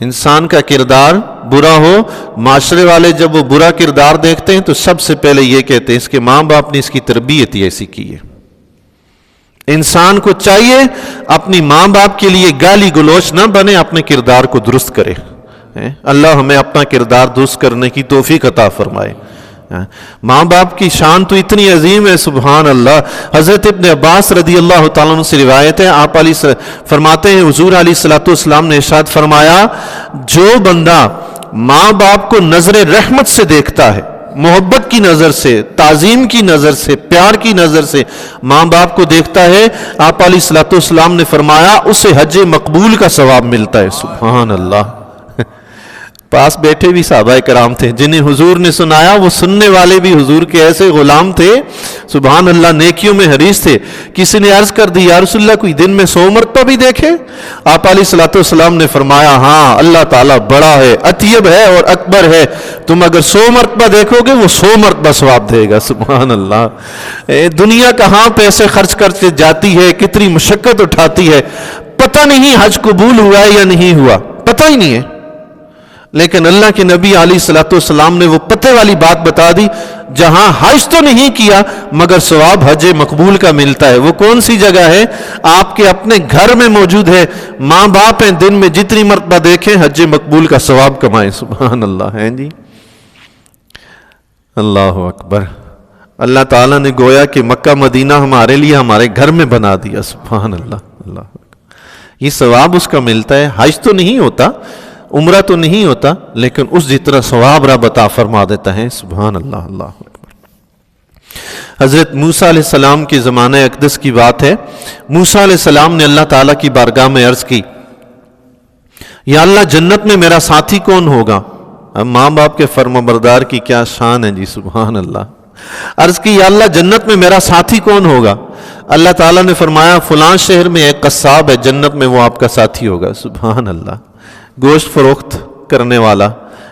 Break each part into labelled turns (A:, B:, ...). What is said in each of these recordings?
A: انسان کا کردار برا ہو، معاشرے والے جب وہ برا کردار دیکھتے ہیں تو سب سے پہلے یہ کہتے ہیں اس کے ماں باپ نے اس کی تربیت ہی ایسی کی ہے۔ انسان کو چاہیے اپنی ماں باپ کے لیے گالی گلوچ نہ بنے، اپنے کردار کو درست کرے۔ اللہ ہمیں اپنا کردار درست کرنے کی توفیق عطا فرمائے۔ ماں باپ کی شان تو اتنی عظیم ہے، سبحان اللہ۔ حضرت ابن عباس رضی اللہ تعالیٰ عنہ سے روایت ہے، آپ فرماتے ہیں حضور علیہ الصلوۃ والسلام نے ارشاد فرمایا، جو بندہ ماں باپ کو نظر رحمت سے دیکھتا ہے، محبت کی نظر سے، تعظیم کی نظر سے، پیار کی نظر سے ماں باپ کو دیکھتا ہے، آپ علیہ الصلوۃ والسلام نے فرمایا اسے حج مقبول کا ثواب ملتا ہے۔ سبحان اللہ۔ پاس بیٹھے بھی صحابہ کرام تھے جنہیں حضور نے سنایا، وہ سننے والے بھی حضور کے ایسے غلام تھے، سبحان اللہ، نیکیوں میں حریص تھے۔ کسی نے عرض کر دی یا رسول اللہ کوئی دن میں 100 مرتبہ بھی دیکھے؟ آپ علیہ الصلوۃ والسلام نے فرمایا ہاں، اللہ تعالیٰ بڑا ہے، اطیب ہے اور اکبر ہے، تم اگر 100 مرتبہ دیکھو گے وہ 100 مرتبہ ثواب دے گا۔ سبحان اللہ۔ دنیا کہاں پیسے خرچ کر کے جاتی ہے، کتنی مشقت اٹھاتی ہے، پتہ نہیں حج قبول ہوا ہے یا نہیں ہوا، پتہ ہی نہیں ہے، لیکن اللہ کے نبی علیہ الصلوۃ والسلام نے وہ پتے والی بات بتا دی، جہاں حج تو نہیں کیا مگر ثواب حج مقبول کا ملتا ہے۔ وہ کون سی جگہ ہے؟ آپ کے اپنے گھر میں موجود ہے۔ ماں باپ ہیں، دن میں جتنی مرتبہ دیکھیں حج مقبول کا ثواب کمائیں۔ سبحان اللہ ہے جی، اللہ اکبر۔ اللہ تعالیٰ نے گویا کہ مکہ مدینہ ہمارے لیے ہمارے گھر میں بنا دیا۔ سبحان اللہ، اللہ اکبر۔ یہ ثواب اس کا ملتا ہے۔ حج تو نہیں ہوتا، عمرہ تو نہیں ہوتا، لیکن اس جتنا ثواب رب عطا فرما دیتا ہے۔ سبحان اللہ، اللہ اکبر۔ حضرت موسیٰ علیہ السلام کے زمانہ اقدس کی بات ہے۔ موسیٰ علیہ السلام نے اللہ تعالیٰ کی بارگاہ میں عرض کی، یا اللہ جنت میں میرا ساتھی کون ہوگا؟ اب ماں باپ کے فرمانبردار کی کیا شان ہے جی، سبحان اللہ۔ عرض کی یا اللہ جنت میں میرا ساتھی کون ہوگا؟ اللہ تعالیٰ نے فرمایا فلاں شہر میں ایک قصاب ہے، جنت میں وہ آپ کا ساتھی ہوگا۔ سبحان اللہ۔ گوشت فروخت کرنے والا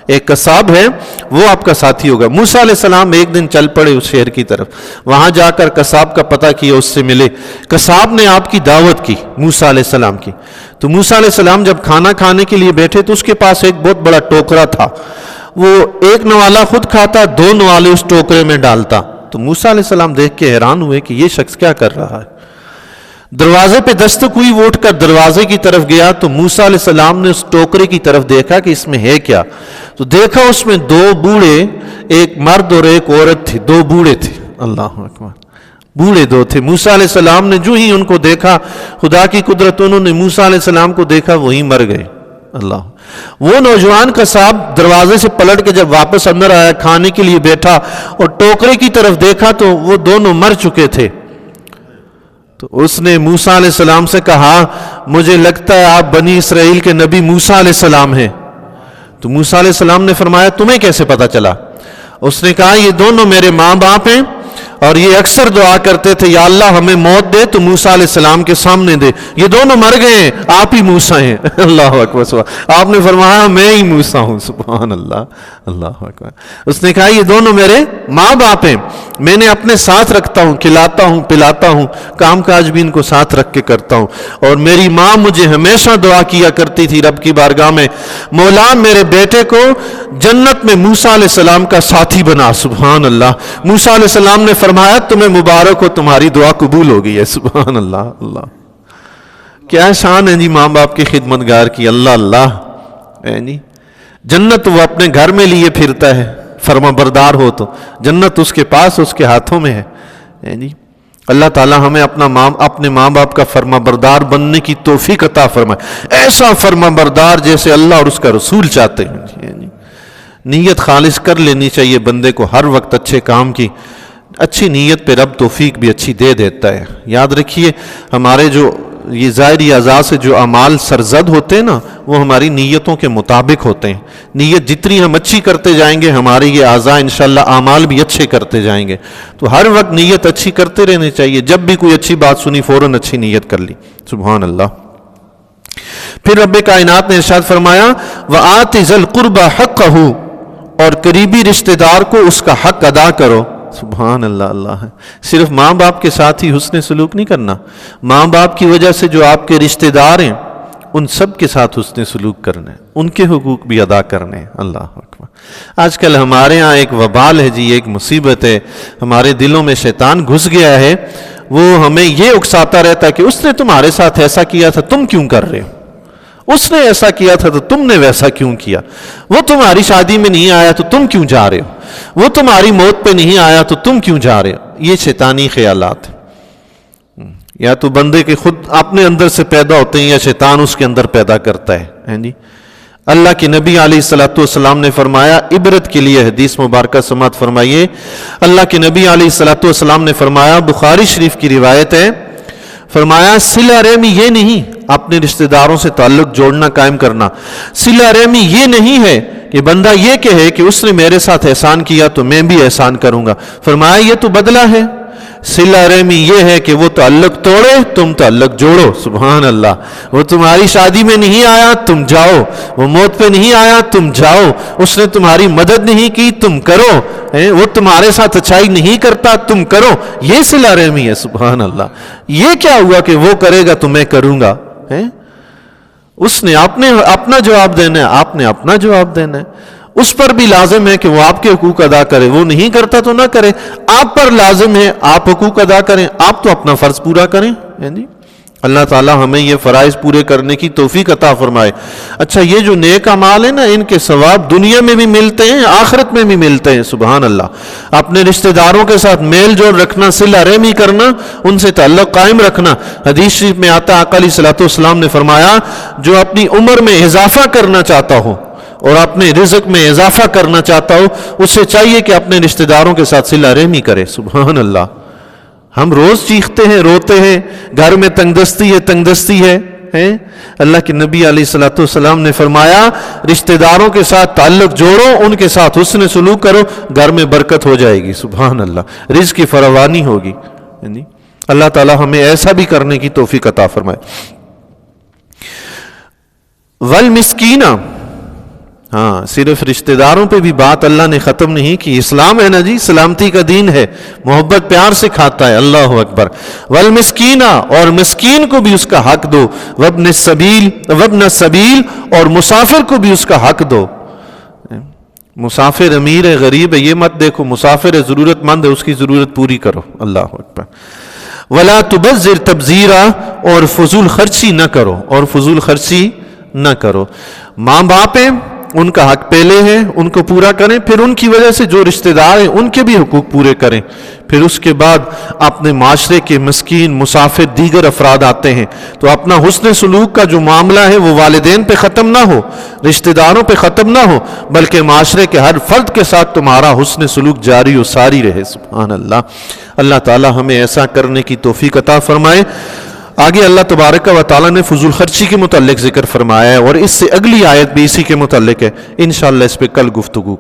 A: ایک قصاب ہے، وہ آپ کا ساتھی ہوگا۔ موسیٰ علیہ السلام ایک دن چل پڑے اس شہر کی طرف، وہاں جا کر قصاب کا پتہ کیا، اس سے ملے۔ قصاب نے آپ کی دعوت کی، موسیٰ علیہ السلام کی۔ تو موسیٰ علیہ السلام جب کھانا کھانے کے لیے بیٹھے تو اس کے پاس ایک بہت بڑا ٹوکرا تھا، وہ ایک نوالا خود کھاتا، 2 نوالے اس ٹوکرے میں ڈالتا۔ تو موسیٰ علیہ السلام دیکھ کے حیران ہوئے کہ یہ شخص کیا کر رہا ہے۔ دروازے پہ دستک ہوئی، وہ اٹھ کر دروازے کی طرف گیا تو موسیٰ علیہ السلام نے اس ٹوکرے کی طرف دیکھا کہ اس میں ہے کیا، تو دیکھا اس میں 2 بوڑھے، ایک مرد اور ایک عورت تھی، 2 بوڑھے تھے۔ اللہ اکبر، بوڑھے 2 تھے۔ موسیٰ علیہ السلام نے جو ہی ان کو دیکھا، خدا کی قدرت، انہوں نے موسیٰ علیہ السلام کو دیکھا، وہی مر گئے۔ اللہ، وہ نوجوان قصاب دروازے سے پلٹ کے جب واپس اندر آیا، کھانے کے لیے بیٹھا اور ٹوکرے کی طرف دیکھا تو وہ دونوں مر چکے تھے۔ تو اس نے موسیٰ علیہ السلام سے کہا مجھے لگتا ہے آپ بنی اسرائیل کے نبی موسیٰ علیہ السلام ہیں۔ تو موسیٰ علیہ السلام نے فرمایا تمہیں کیسے پتا چلا؟ اس نے کہا یہ دونوں میرے ماں باپ ہیں اور یہ اکثر دعا کرتے تھے یا اللہ ہمیں موت دے تو موسیٰ علیہ السلام کے سامنے دے، یہ دونوں مر گئے ہیں، آپ ہی موسیٰ ہیں۔ اللہ اکبر، آپ نے فرمایا میں ہی موسیٰ ہوں۔ سبحان اللہ، اللہ اکبر۔ اس نے کہا یہ دونوں میرے ماں باپ ہیں، میں نے اپنے ساتھ رکھتا ہوں، کھلاتا ہوں پلاتا ہوں، کام کاج بھی ان کو ساتھ رکھ کے کرتا ہوں، اور میری ماں مجھے ہمیشہ دعا کیا کرتی تھی رب کی بارگاہ میں، مولا میرے بیٹے کو جنت میں موسیٰ علیہ السلام کا ساتھی بنا۔ سبحان اللہ۔ موسیٰ علیہ السلام نے فرمایا تمہیں مبارک ہو، تمہاری دعا قبول ہو گئی ہے۔ سبحان اللہ، اللہ کیا شان ہے جی ماں باپ کی خدمتگار کی۔ اللہ اللہ، جنت وہ اپنے گھر میں لیے پھرتا ہے، فرما بردار ہو تو جنت اس کے پاس، اس کے ہاتھوں میں ہے جی۔ اللہ تعالیٰ ہمیں اپنے ماں باپ کا فرما بردار بننے کی توفیق عطا فرمائے، ایسا فرما بردار جیسے اللہ اور اس کا رسول چاہتے ہیں۔ نیت خالص کر لینی چاہیے بندے کو ہر وقت اچھے کام کی، اچھی نیت پہ رب توفیق بھی اچھی دے دیتا ہے۔ یاد رکھیے ہمارے جو یہ ظاہری اعضاء سے جو اعمال سرزد ہوتے ہیں نا، وہ ہماری نیتوں کے مطابق ہوتے ہیں۔ نیت جتنی ہم اچھی کرتے جائیں گے ہمارے یہ اعضاء انشاءاللہ اعمال بھی اچھے کرتے جائیں گے۔ تو ہر وقت نیت اچھی کرتے رہنے چاہیے، جب بھی کوئی اچھی بات سنی فوراً اچھی نیت کر لی۔ سبحان اللہ۔ پھر رب کائنات نے ارشاد فرمایا وَآتِ ذَا الْقُرْبَى حَقَّهُ، اور قریبی رشتہ دار کو اس کا حق ادا کرو۔ سبحان اللہ، اللہ ہے۔ صرف ماں باپ کے ساتھ ہی حسن سلوک نہیں کرنا، ماں باپ کی وجہ سے جو آپ کے رشتہ دار ہیں ان سب کے ساتھ حسن سلوک کرنا ہے، ان کے حقوق بھی ادا کرنے ہیں۔ اللہ اکبر۔ آج کل ہمارے ہاں ایک وبال ہے جی، ایک مصیبت ہے، ہمارے دلوں میں شیطان گھس گیا ہے، وہ ہمیں یہ اکساتا رہتا ہے کہ اس نے تمہارے ساتھ ایسا کیا تھا، تم کیوں کر رہے ہو؟ اس نے ایسا کیا تھا تو تم نے ویسا کیوں کیا؟ وہ تمہاری شادی میں نہیں آیا تو تم کیوں جا رہے ہو؟ وہ تمہاری موت پہ نہیں آیا تو تم کیوں جا رہے ہو؟ یہ شیطانی خیالات ہیں، یا تو بندے کے خود اپنے اندر سے پیدا ہوتے ہیں یا شیطان اس کے اندر پیدا کرتا ہے جی۔ اللہ کے نبی علیہ الصلوۃ والسلام نے فرمایا، عبرت کے لیے حدیث مبارکہ سماعت فرمائیے، اللہ کے نبی علیہ الصلوۃ والسلام نے فرمایا، بخاری شریف کی روایت ہے، فرمایا صلہ رحمی یہ نہیں، اپنے رشتہ داروں سے تعلق جوڑنا قائم کرنا، صلہ رحمی یہ نہیں ہے کہ بندہ یہ کہے کہ اس نے میرے ساتھ احسان کیا تو میں بھی احسان کروں گا، فرمایا یہ تو بدلہ ہے۔ صلہ رحمی یہ ہے کہ وہ تعلق توڑے، تم تعلق جوڑو۔ سبحان اللہ۔ وہ تمہاری شادی میں نہیں آیا، تم جاؤ۔ وہ موت پہ نہیں آیا، تم جاؤ۔ اس نے تمہاری مدد نہیں کی، تم کرو۔ وہ تمہارے ساتھ اچھائی نہیں کرتا، تم کرو۔ یہ صلہ رحمی ہے۔ سبحان اللہ۔ یہ کیا ہوا کہ وہ کرے گا تو میں کروں گا؟ اس نے اپنا جواب دینا ہے، آپ نے اپنا جواب دینا ہے۔ اس پر بھی لازم ہے کہ وہ آپ کے حقوق ادا کرے، وہ نہیں کرتا تو نہ کرے۔ آپ پر لازم ہے آپ حقوق ادا کریں، آپ تو اپنا فرض پورا کریں۔ اللہ تعالی ہمیں یہ فرائض پورے کرنے کی توفیق عطا فرمائے۔ اچھا، یہ جو نیک اعمال ہیں نا، ان کے ثواب دنیا میں بھی ملتے ہیں، آخرت میں بھی ملتے ہیں۔ سبحان اللہ۔ اپنے رشتہ داروں کے ساتھ میل جوڑ رکھنا، صلہ رحمی کرنا، ان سے تعلق قائم رکھنا۔ حدیث شریف میں آتا، آقا علیہ الصلوۃ والسلام نے فرمایا، جو اپنی عمر میں اضافہ کرنا چاہتا ہو اور اپنے رزق میں اضافہ کرنا چاہتا ہو، اس سے چاہیے کہ اپنے رشتہ داروں کے ساتھ صلہ رحمی کرے۔ سبحان اللہ۔ ہم روز چیختے ہیں، روتے ہیں، گھر میں تنگ دستی ہے۔ اللہ کے نبی علیہ الصلوۃ والسلام نے فرمایا، رشتہ داروں کے ساتھ تعلق جوڑو، ان کے ساتھ حسن سلوک کرو، گھر میں برکت ہو جائے گی۔ سبحان اللہ۔ رزق کی فراوانی ہوگی۔ اللہ تعالی ہمیں ایسا بھی کرنے کی توفیق عطا فرمائے۔ والمسکینہ، ہاں، صرف رشتہ داروں پہ بھی بات اللہ نے ختم نہیں کی۔ اسلام ہے نا جی، سلامتی کا دین ہے، محبت پیار سے کھاتا ہے۔ اللہ اکبر۔ والمسکینہ، اور مسکین کو بھی اس کا حق دو، وابن السبیل، اور مسافر کو بھی اس کا حق دو۔ مسافر امیر ہے، غریب ہے، یہ مت دیکھو، مسافر ہے، ضرورت مند ہے، اس کی ضرورت پوری کرو۔ اللہ اکبر۔ ولا تبذر تبذیرا، اور فضول خرچی نہ کرو، اور فضول خرچی نہ کرو۔ ماں باپ ہیں، ان کا حق پہلے ہے، ان کو پورا کریں، پھر ان کی وجہ سے جو رشتہ دار ہیں ان کے بھی حقوق پورے کریں، پھر اس کے بعد اپنے معاشرے کے مسکین، مسافر، دیگر افراد آتے ہیں تو اپنا حسن سلوک کا جو معاملہ ہے وہ والدین پہ ختم نہ ہو، رشتہ داروں پہ ختم نہ ہو، بلکہ معاشرے کے ہر فرد کے ساتھ تمہارا حسن سلوک جاری و ساری رہے۔ سبحان اللہ۔ اللہ تعالی ہمیں ایسا کرنے کی توفیق عطا فرمائے۔ آگے اللہ تبارک و تعالیٰ نے فضول خرچی کے متعلق ذکر فرمایا ہے، اور اس سے اگلی آیت بھی اسی کے متعلق ہے۔ انشاءاللہ اس پہ کل گفتگو